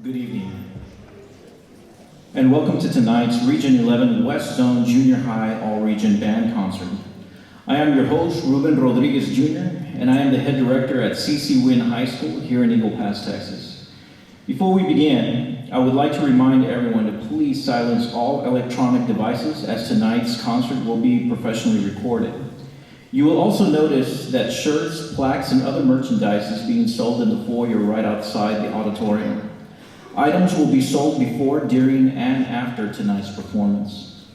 Good evening, and welcome to tonight's Region 11 West Zone Junior High All-Region Band Concert. I am your host, Ruben Rodriguez Jr., and I am the head director at C.C. Wynn High School here in Eagle Pass, Texas. Before we begin, I would like to remind everyone to please silence all electronic devices as tonight's concert will be professionally recorded. You will also notice that shirts, plaques, and other merchandise is being sold in the foyer right outside the auditorium. Items will be sold before, during, and after tonight's performance.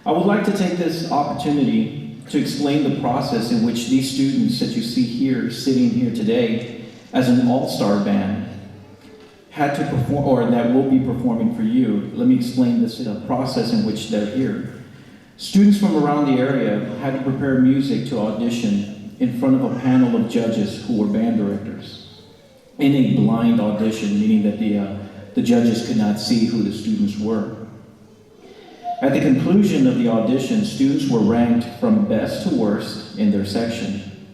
I would like to take this opportunity to explain the process in which these students that you see here, sitting here today, as an all-star band, had to perform, or that will be performing for you. Let me explain this process in which they're here. Students from around the area had to prepare music to audition in front of a panel of judges who were band directors in a blind audition, meaning that the judges could not see who the students were. At the conclusion of the audition, students were ranked from best to worst in their section.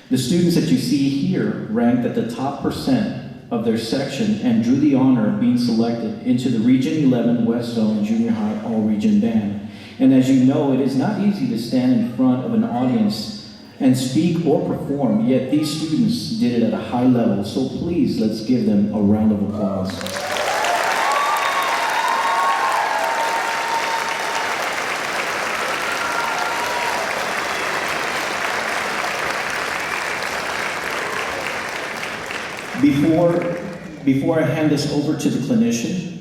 The students that you see here ranked at the top percent of their section and drew the honor of being selected into the Region 11 West Zone Junior High All-Region Band. And as you know, it is not easy to stand in front of an audience and speak or perform, yet these students did it at a high level. So please, let's give them a round of applause. Before I hand this over to the clinician,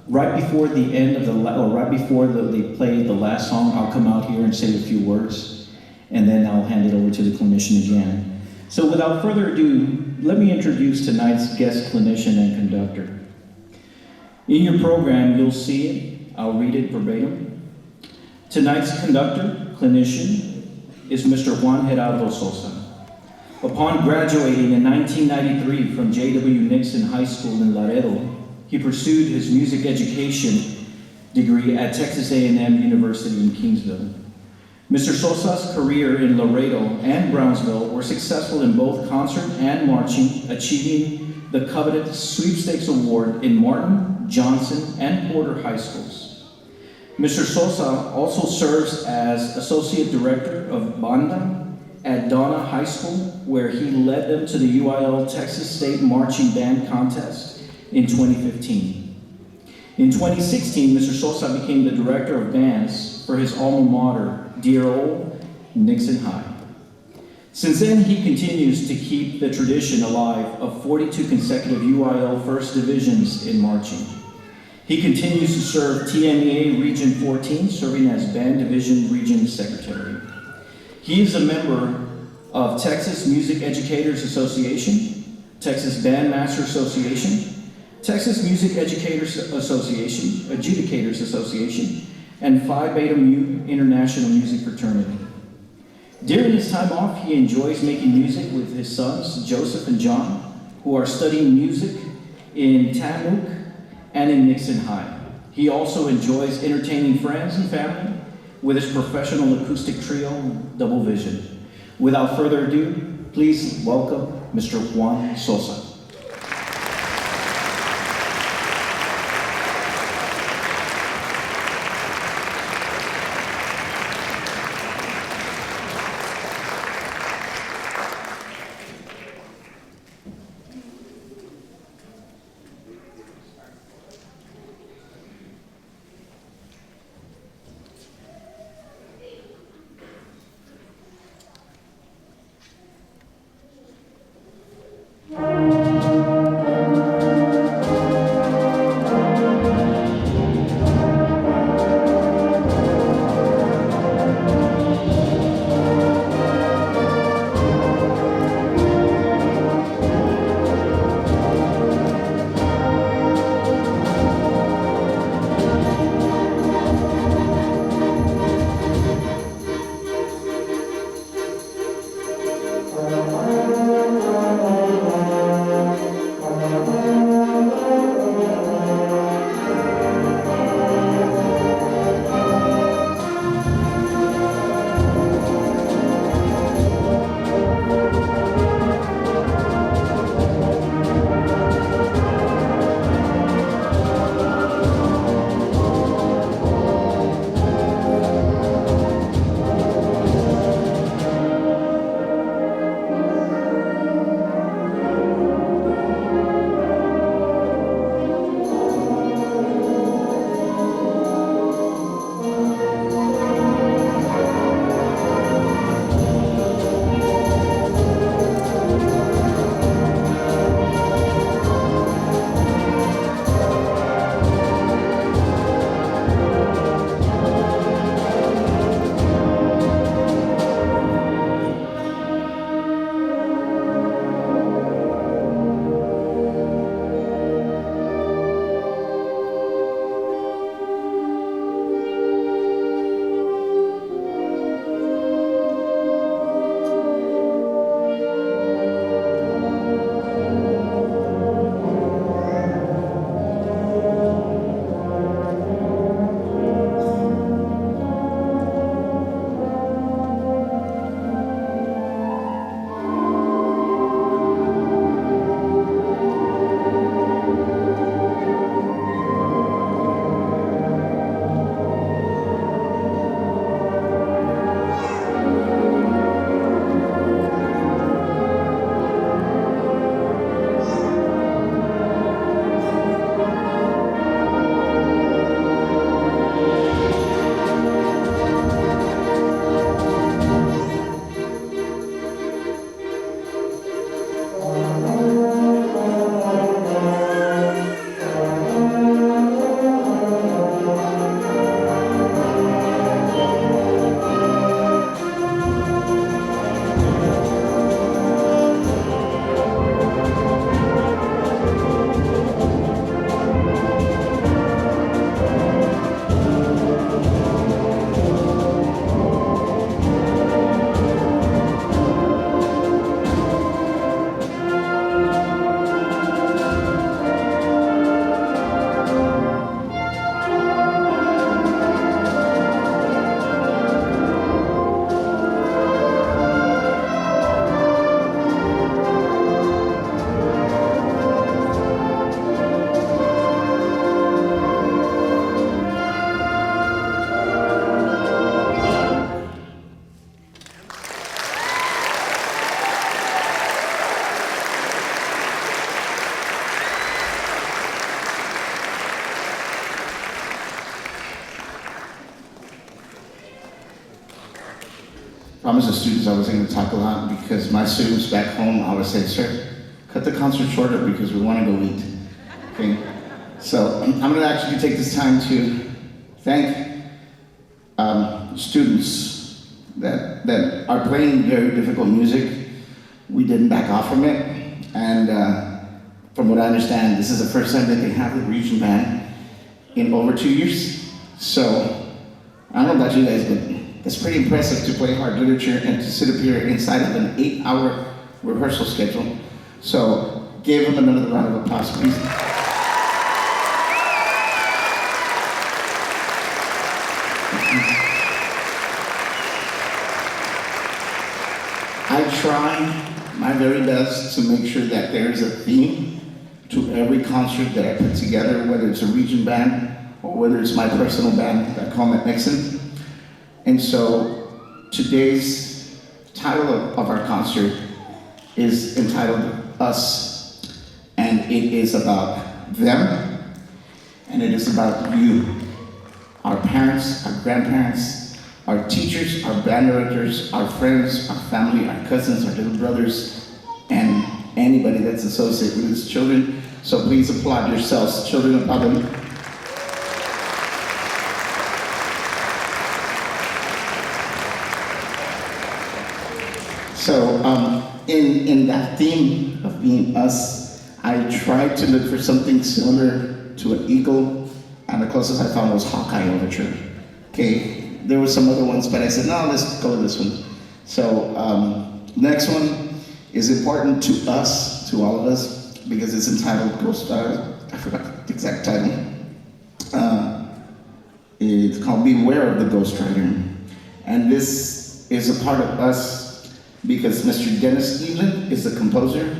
right before the end of right before they play the last song, I'll come out here and say a few words, and then I'll hand it over to the clinician again. So without further ado, let me introduce tonight's guest clinician and conductor. In your program, you'll see it. I'll read it verbatim. Tonight's conductor, clinician, is Mr. Juan Gerardo Sosa. Upon graduating in 1993 from J.W. Nixon High School in Laredo, he pursued his music education degree at Texas A&M University in Kingsville. Mr. Sosa's career in Laredo and Brownsville were successful in both concert and marching, achieving the coveted Sweepstakes Award in Martin, Johnson, and Porter High Schools. Mr. Sosa also serves as Associate Director of Banda at Donna High School, where he led them to the UIL Texas State Marching Band Contest in 2015. In 2016, Mr. Sosa became the Director of Bands for his alma mater, dear old Nixon High. Since then, he continues to keep the tradition alive of 42 consecutive UIL First Divisions in marching. He continues to serve TMEA Region 14, serving as Band Division Region Secretary. He is a member of Texas Music Educators Association, Texas Bandmaster Association, Texas Music Educators Association, Adjudicators Association, and Phi Beta Mu International Music Fraternity. During his time off, he enjoys making music with his sons, Joseph and John, who are studying music in Tamuc and in Nixon High. He also enjoys entertaining friends and family with his professional acoustic trio, Double Vision. Without further ado, please welcome Mr. Juan Sosa. promised the students I wasn't going to talk a lot because my students back home, I would say, sir, cut the concert shorter because we want to go eat. Okay? So I'm going to actually take this time to thank students that are playing very difficult music. We didn't back off from it. And from what I understand, this is the first time that they have the region band in over 2 years. So I don't know about you guys, but it's pretty impressive to play hard literature and to sit up here inside of an 8-hour rehearsal schedule. So give them another round of applause, please. I try my very best to make sure that there is a theme to every concert that I put together, whether it's a region band or whether it's my personal band that I call Madison. And so today's title of our concert is entitled Us, and it is about them, and it is about you, our parents, our grandparents, our teachers, our band directors, our friends, our family, our cousins, our little brothers, and anybody that's associated with these children. So please applaud yourselves, children of heaven. So in that theme of being us, I tried to look for something similar to an eagle, and the closest I found was Hawkeye Overture. Okay. There were some other ones, but I said, no, let's go with this one. So next one is important to us, to all of us, because it's entitled Ghost, I forgot the exact title. It's called Beware of the Ghost Rider. And this is a part of us because Mr. Dennis Evelyn is the composer.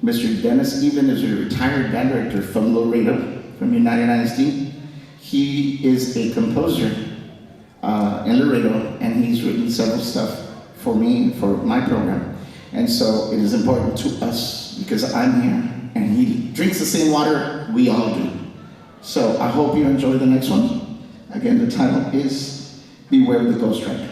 Mr. Dennis Evelyn is a retired band director from Laredo, from United ISD. He is a composer in Laredo, and he's written several stuff for me, for my program. And so it is important to us because I'm here, and he drinks the same water we all do. So I hope you enjoy the next one. Again, the title is Beware of the Ghost Rider.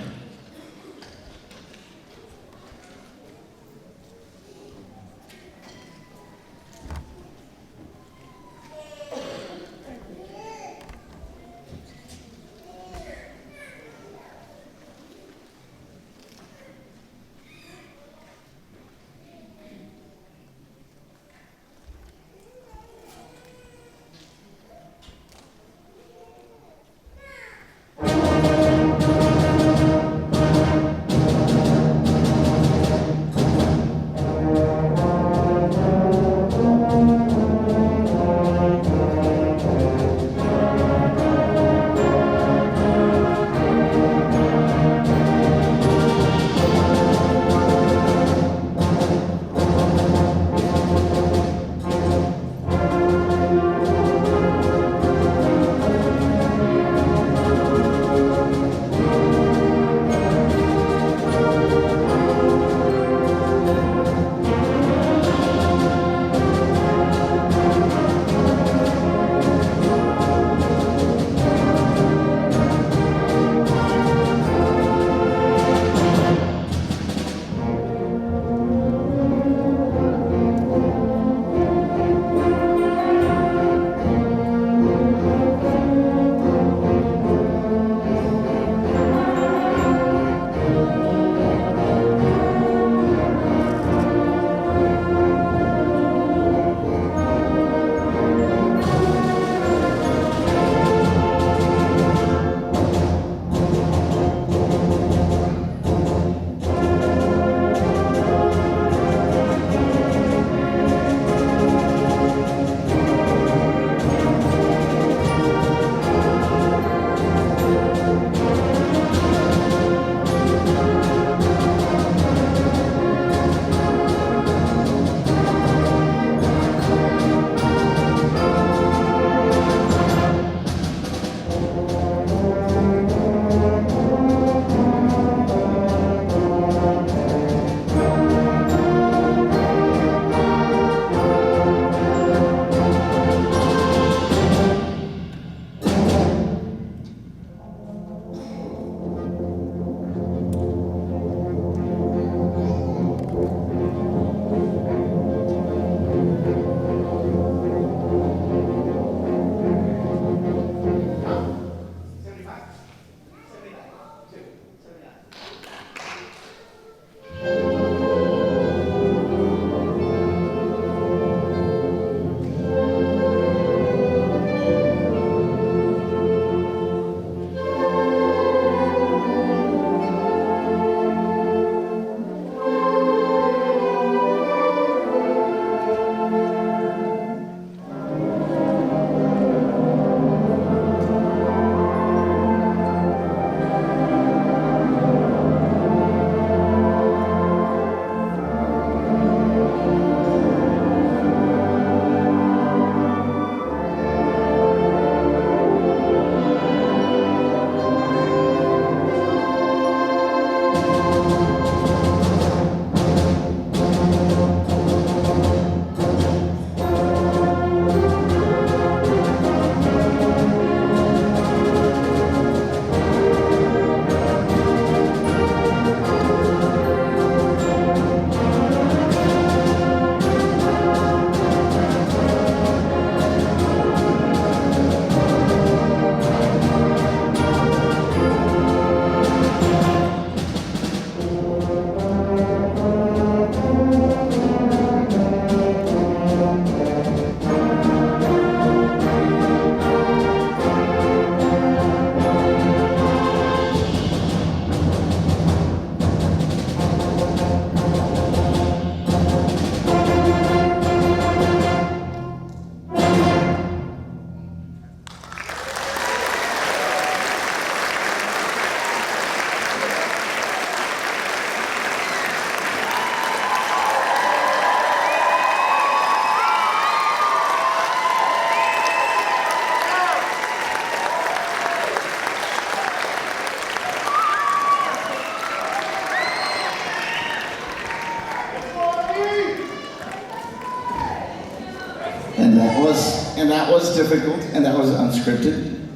And that was difficult, and that was unscripted.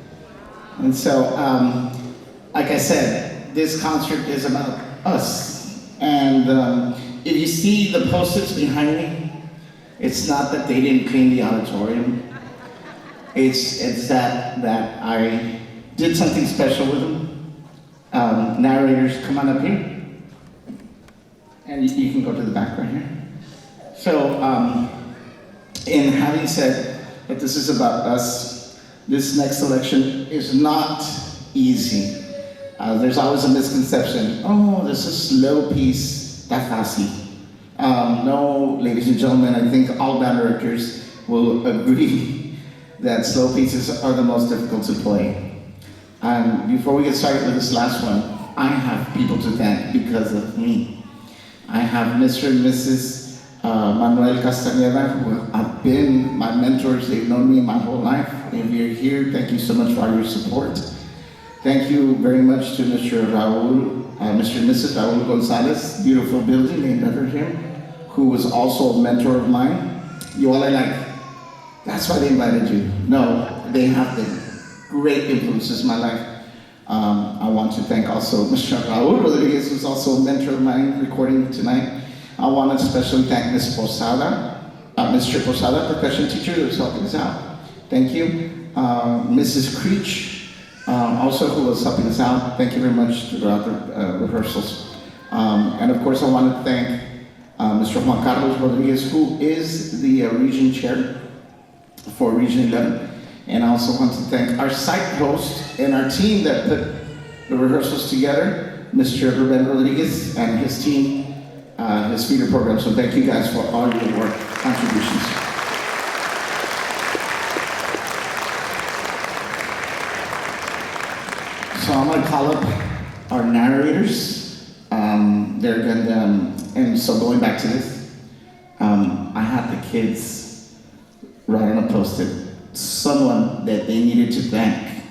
And so, like I said, this concert is about us. And if you see the posters behind me, it's not that they didn't clean the auditorium. It's that I did something special with them. Narrators, come on up here. And you can go to the back right here. So, in having said that this is about us, this next selection is not easy. There's always a misconception. Oh, this is a slow piece, that's fácil. No, ladies and gentlemen, I think all band directors will agree that slow pieces are the most difficult to play. And before we get started with this last one, I have people to thank because of me. I have Mr. and Mrs. Manuel Castañeda, who have been my mentors. They've known me my whole life. If you're here, thank you so much for all your support. Thank you very much to Mr. Raul, Mr. and Mrs. Raul Gonzalez, beautiful building named after him, who was also a mentor of mine. You all are like, that's why they invited you. No, they have been great influences in my life. I want to thank also Mr. Raul Rodriguez, who's also a mentor of mine, recording tonight. I want to especially thank Ms. Posada, Mr. Posada, percussion teacher, who's helping us out. Thank you. Mrs. Creech, also who was helping us out. Thank you very much throughout the rehearsals. And of course, I want to thank Mr. Juan Carlos Rodriguez, who is the region chair for Region 11. And I also want to thank our site host and our team that put the rehearsals together, Mr. Ruben Rodriguez and his team, his feeder program. So thank you guys for all your work, contributions. So I'm gonna call up our narrators. They're gonna, and so going back to this, I had the kids write on a post-it someone that they needed to thank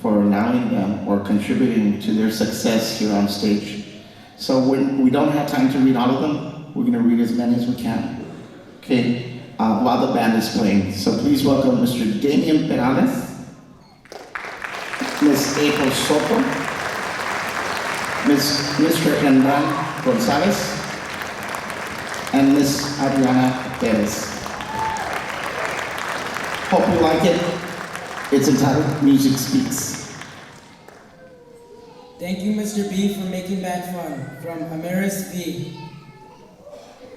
for allowing them or contributing to their success here on stage. So we don't have time to read all of them. We're gonna read as many as we can, okay, while the band is playing. So please welcome Mr. Damian Perales, Ms. April Soto, Mr. Hernán Gonzalez, and Ms. Adriana Perez. Hope you like it. It's entitled Music Speaks. Thank you, Mr. B, for making band fun. From Amaris V.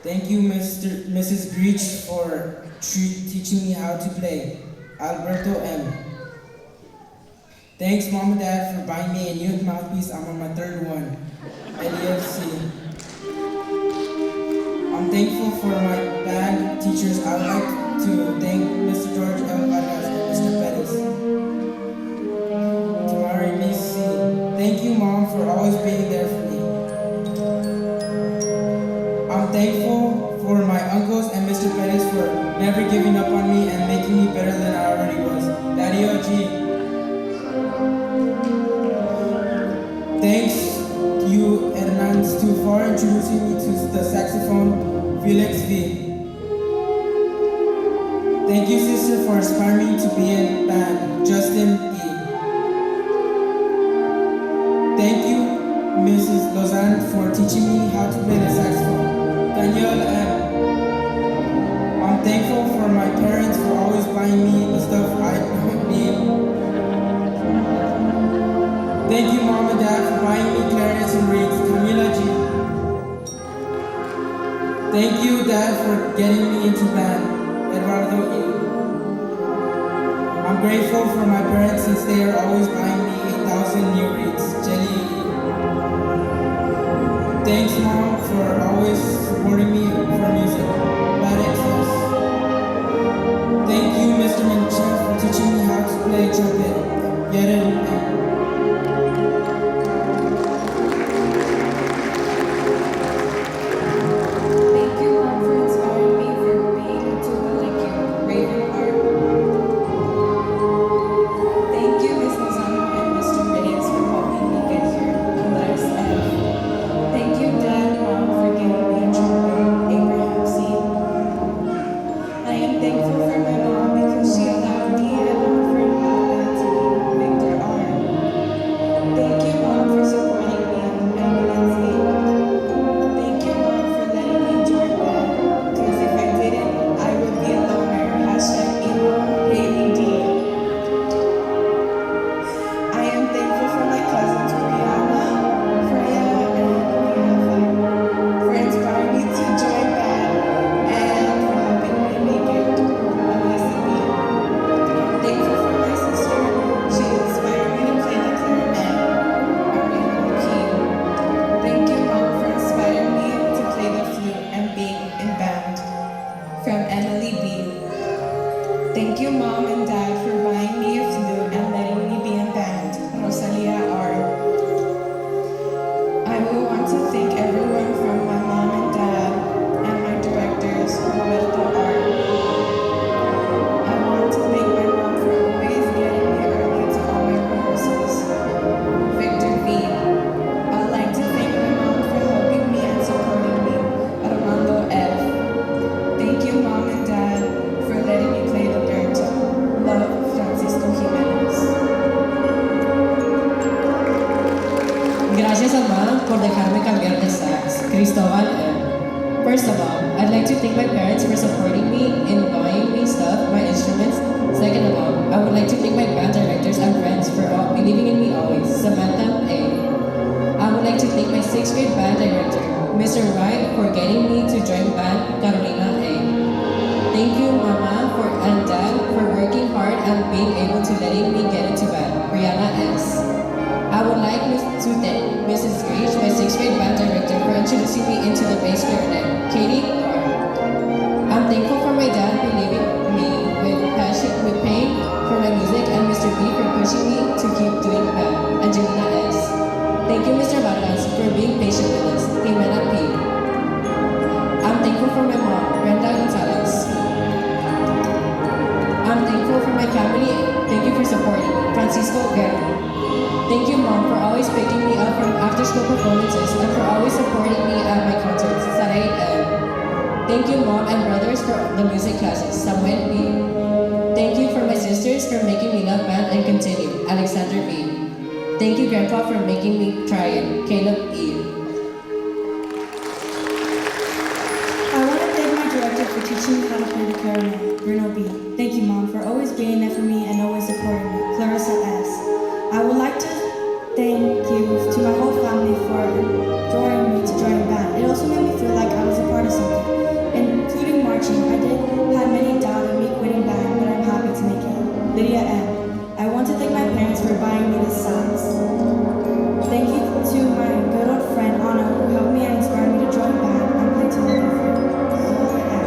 Thank you, Mrs. Greach, for teaching me how to play. Alberto M. Thanks, Mom and Dad, for buying me a new mouthpiece. I'm on my third one. Elliot C. I'm thankful for my band teachers. I would like to thank Mr. George L. Vargas and Mr. Perez. Tamari Miss C. Thank you, Mom, for always being there for me. I'm thankful for my uncles and Mr. Perez for never giving up on me and making me better than I already was. Daddy OG. Thanks you, Hernán, too, for introducing me to the saxophone, Felix V. Thank you, sister, for inspiring me to be in band, Justin E. Thank you, Mrs. Lozan, for teaching me how to play the saxophone, Daniel M. I'm thankful for my parents for always buying me the stuff I need. Thank you, Mom and Dad, for buying me clarinets and reeds, Camila G. Thank you, Dad, for getting me into band. Eduardo E. I'm grateful for my parents since they are always buying me 8,000 new reeds. Jelly E. Thanks, Mom, for always supporting me for music. Bad Excess. Thank you, Mr. Minchef, for teaching me how to play trumpet. Yeren M. my mom because she allowed me and my friend Papa to be Victor R. Thank you, Mom, for supporting me in ambulance aid. Thank you, Mom, for letting me join band, because if I didn't, I would be a loner. Hashtag emo, Haley D. I am thankful for my cousins Brianna, Freya, and Bianca for inspiring me to join band and for helping me make it a recipe. I'm thankful for my sister. She inspired me to play the clarinet, Ariana Key. Thank you, Mom, for inspiring me to play the flute and being in band. From Emily B. Thank you, Mom and Dad, for buying me a flute and letting me be in band. Rosalia R. I will want to thank everyone from my mom and dad and my directors, Roberto R. I want to thank my mom for always getting me early to all my rehearsals. Victor V. I'd like to thank my mom for helping me and supporting me. Armando F. Thank you, Mom and Dad, for letting me play the baritone. Love, Francisco Jimenez. Gracias, Ama, por dejarme cambiar de sax. Cristobal M. First of all, I'd like to thank my parents for supporting me in buying me stuff, my instruments. Second of all, I would like to thank my band directors and friends for believing in me always. Samantha A. I would like to thank my 6th grade band director, Mr. Wright, for getting me to join band, Carolina A. Thank you, Mama and Dad, for working hard and being able to letting me get into band, Brianna S. I would like to thank Mrs. Gage, my 6th grade band director, for introducing me into the bass clarinet, Katie R. I'm thankful for my dad believing me with passion, with pain for my music, and Mr. B for pushing me to keep doing band, Angelina S. Thank you, Mr. Vargas, for being patient with us, Jimena P. I'm thankful for my mom, Brenda Gonzalez. I'm thankful for my family. Thank you for supporting me, Francisco Guerra. Thank you, Mom, for always picking me up from after-school performances and for always supporting me at my concerts, Saray M. Thank you, Mom and brothers, for the music classes, Samuel B. Thank you for my sisters for making me love band and continue, Alexander B. Thank you, Grandpa, for making me try it, Caleb E. I want to thank my director for teaching me how to play the clarinet, Bruno B. Thank you, Mom, for always being there for me and always supporting me, Clarissa S. I would like to thank you to my whole family for drawing me to join band. It also made me feel like I was a part of something, including marching. I did have many doubts of me quitting band, but I'm happy to make it. Lydia M. I want to thank my parents for buying me this sax. Thank you to my good old friend Anna, who helped me and inspired me to join band and play to live for Zola M.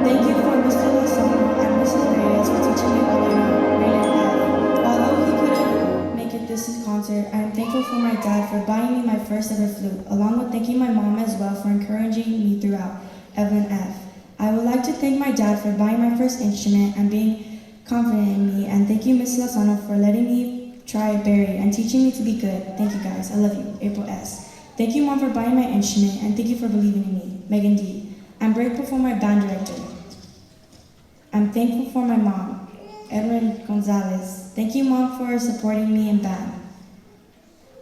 Thank you for Mr. Lozano and Mrs. Reyes for teaching me all I know. Raylan F. Although he couldn't make it this concert, I am thankful for my dad for buying me my first ever flute, along with thanking my mom as well for encouraging me throughout. Evelyn F. I would like to thank my dad for buying my first instrument and being confident in me, and thank you, Ms. Lozano, for letting me try Barry and teaching me to be good. Thank you, guys. I love you. April S. Thank you, Mom, for buying my instrument, and thank you for believing in me. Megan D. I'm grateful for my band director. I'm thankful for my mom, Edwin Gonzalez. Thank you, Mom, for supporting me in band.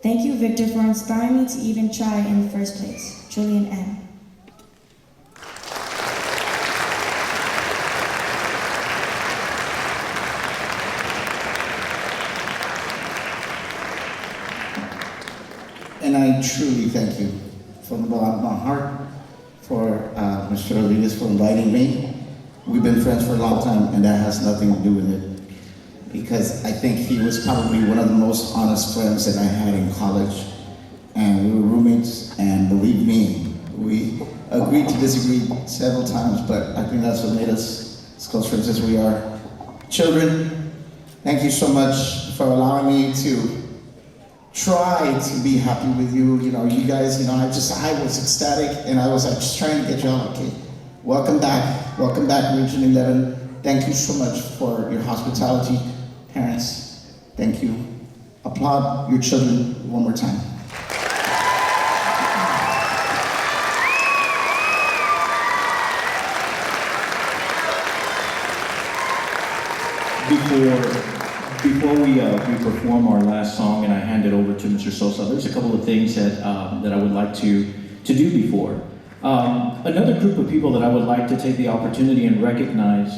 Thank you, Victor, for inspiring me to even try in the first place. Julian M. And I truly thank you from the bottom of my heart for Mr. Rodriguez for inviting me. We've been friends for a long time, and that has nothing to do with it. Because I think he was probably one of the most honest friends that I had in college. And we were roommates, and believe me, we agreed to disagree several times, but I think that's what made us as close friends as we are. Children, thank you so much for allowing me to try to be happy with you. You know, you guys, I was ecstatic, and I was just trying to get you all okay. Welcome back, Region 11. Thank you so much for your hospitality. Parents, thank you. Applaud your children one more time. Before we perform our last song and I hand it over to Mr. Sosa, there's a couple of things that I would like to do before. Another group of people that I would like to take the opportunity and recognize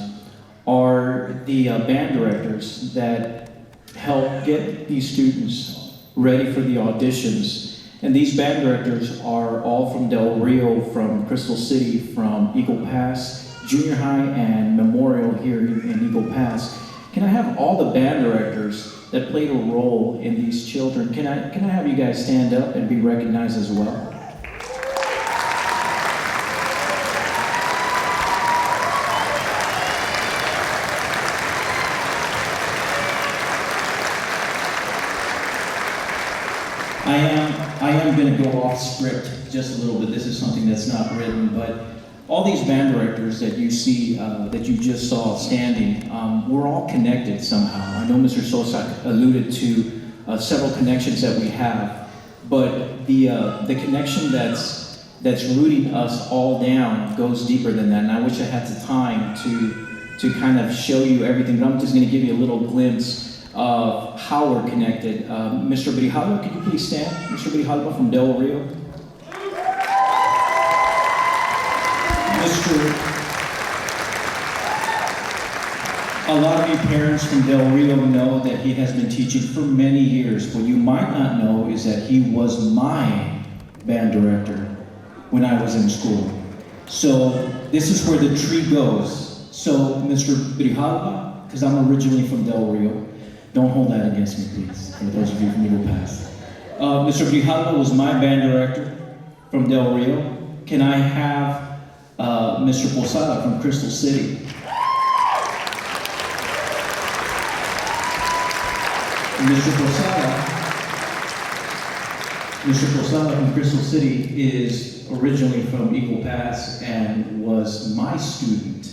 are the band directors that help get these students ready for the auditions. And these band directors are all from Del Rio, from Crystal City, from Eagle Pass, Junior High, and Memorial here in Eagle Pass. Can I have all the band directors that played a role in these children, can I have you guys stand up and be recognized as well? I am going to go off script just a little bit. This is something that's not written, but all these band directors that you see, that you just saw standing, we're all connected somehow. I know Mr. Sosa alluded to several connections that we have, but the connection that's rooting us all down goes deeper than that. And I wish I had the time to kind of show you everything, but I'm just going to give you a little glimpse of how we're connected. Mr. Brijalba, could you please stand? Mr. Brijalba from Del Rio. A lot of you parents from Del Rio know that he has been teaching for many years. What you might not know is that he was my band director when I was in school. So this is where the tree goes. So Mr. Brijalba, because I'm originally from Del Rio, don't hold that against me, please, for those of you from Eagle Pass. Mr. Brijalba was my band director from Del Rio. Can I have Mr. Posada from Crystal City? Mr. Posada from Crystal City is originally from Eagle Pass and was my student,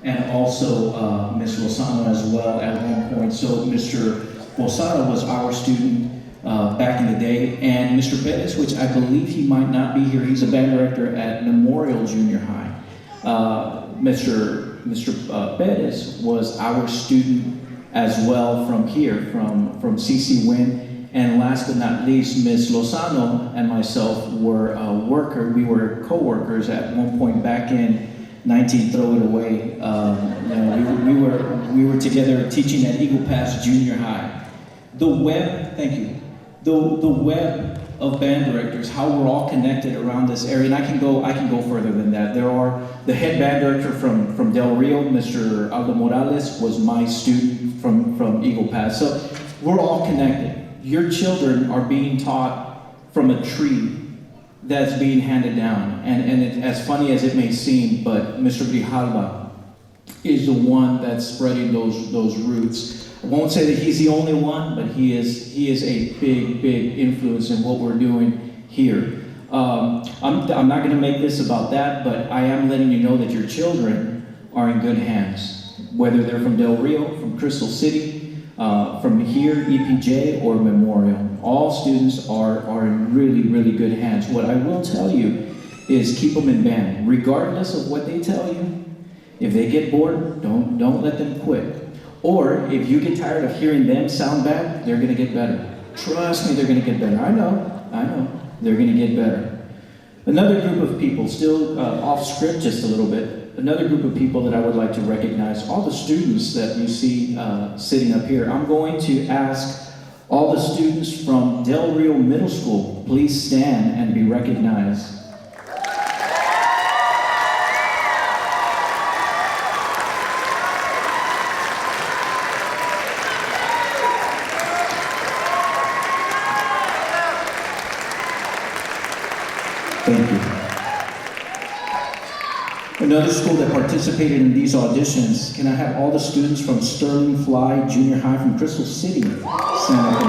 and also Ms. Lozano as well at one point. So Mr. Posada was our student back in the day, and Mr. Perez, which I believe he might not be here, he's a band director at Memorial Junior High. Mr. Perez was our student as well from here, from CC Win. And last but not least, Ms. Lozano and myself were we were co-workers at one point back in 19 throw it away. We were together teaching at Eagle Pass Junior High. The web, thank you. The web of band directors, how we're all connected around this area, and I can go further than that. There are the head band director from Del Rio, Mr. Aldo Morales, was my student from Eagle Pass. So we're all connected. Your children are being taught from a tree that's being handed down. And it, as funny as it may seem, but Mr. Grijalva is the one that's spreading those roots. I won't say that he's the only one, but he is a big influence in what we're doing here. I'm not going to make this about that, but I am letting you know that your children are in good hands, whether they're from Del Rio, from Crystal City, from here, EPJ, or Memorial. All students are in really good hands. What I will tell you is keep them in band, regardless of what they tell you. If they get bored, don't let them quit. Or if you get tired of hearing them sound bad, they're going to get better. Trust me, they're going to get better. I know, they're going to get better. Another group of people, still off script just a little bit, another group of people that I would like to recognize, all the students that you see sitting up here. I'm going to ask all the students from Del Rio Middle School, please stand and be recognized. Thank you. Another school that participated in these auditions, can I have all the students from Sterling Fly Junior High from Crystal City stand up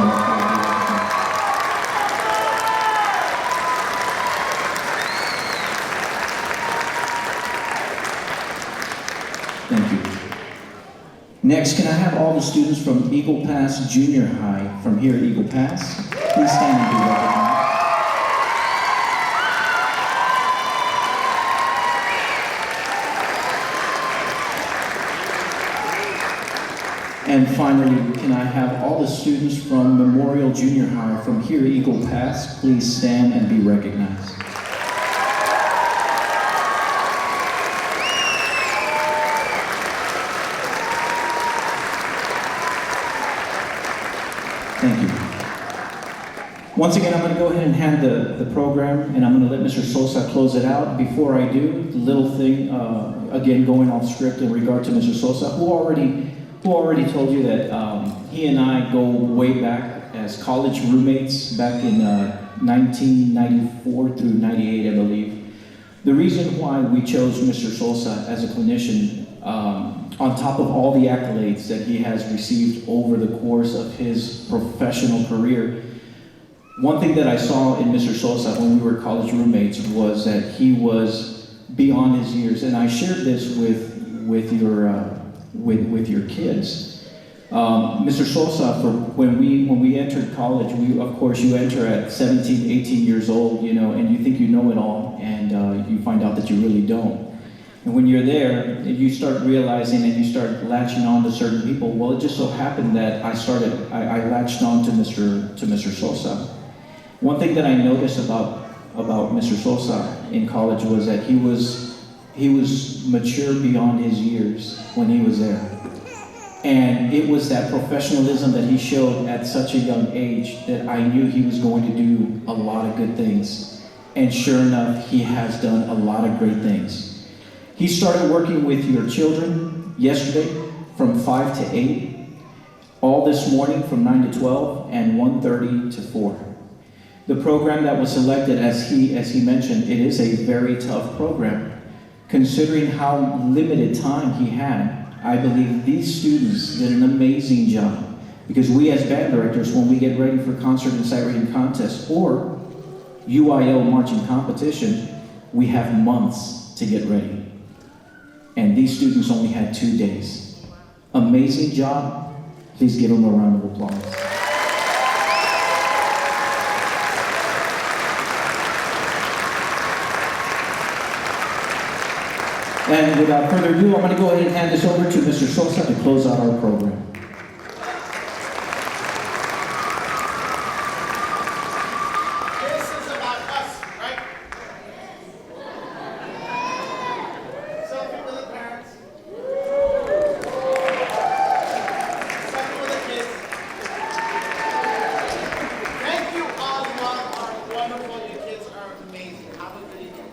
and thank you. Next, can I have all the students from Eagle Pass Junior High from here at Eagle Pass? Please stand and be recognized. And finally, can I have all the students from Memorial Junior High from here, Eagle Pass, please stand and be recognized. Thank you. Once again, I'm going to go ahead and hand the program, and I'm going to let Mr. Sosa close it out. Before I do, the little thing, again, going off script in regard to Mr. Sosa, who already told you that he and I go way back as college roommates back in 1994 through 98, I believe. The reason why we chose Mr. Sosa as a clinician, on top of all the accolades that he has received over the course of his professional career, one thing that I saw in Mr. Sosa when we were college roommates was that he was beyond his years, and I shared this with your kids. Mr. Sosa, when we entered college, of course you enter at 17, 18 years old, and you think you know it all, and you find out that you really don't. And when you're there, you start realizing and you start latching on to certain people. Well, it just so happened that I latched on to Mr. Sosa. One thing that I noticed about Mr. Sosa in college was that he was mature beyond his years when he was there. And it was that professionalism that he showed at such a young age that I knew he was going to do a lot of good things. And sure enough, he has done a lot of great things. He started working with your children yesterday from 5 to 8, all this morning from 9 to 12, and 1:30 to 4. The program that was selected, as he mentioned, it is a very tough program. Considering how limited time he had, I believe these students did an amazing job. Because we as band directors, when we get ready for concert and sight reading contest or UIL marching competition, we have months to get ready. And these students only had 2 days. Amazing job. Please give them a round of applause. And without further ado, I'm going to go ahead and hand this over to Mr. Sosa to close out our program. This is about us, right? Selfie with the parents. Selfie with the kids. Thank you all. You all are wonderful. Your kids are amazing. Have a good evening.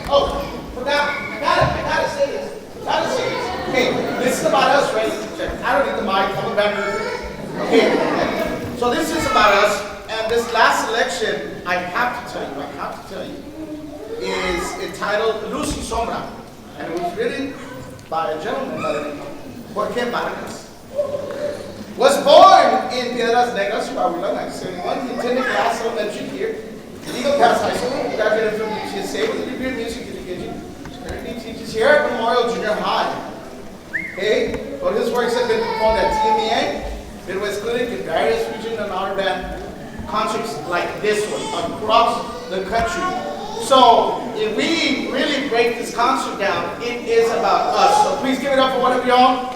Oh, forgot. I gotta say this. Okay, this is about us, right? I don't need the mic. I'm a band director. Okay, so this is about us, and this last selection, I have to tell you, is entitled Luz y Sombra, and it was written by a gentleman by the name of Jorge Vargas. Was born in Piedras Negras, Coahuila, 1971. He attended class elementary here. Eagle Pass High School, graduated from UCSA with a degree in music education. Currently teaches here at Memorial Junior High. Okay, well, his works have been performed at TMEA, Midwest Clinic, in various regional and honor band concerts like this one across the country. So, if we really break this concert down, it is about us. So please give it up for one of your own.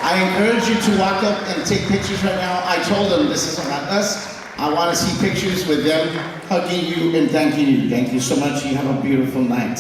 I encourage you to walk up and take pictures right now. I told them this is about us. I want to see pictures with them hugging you and thanking you. Thank you so much. You have a beautiful night.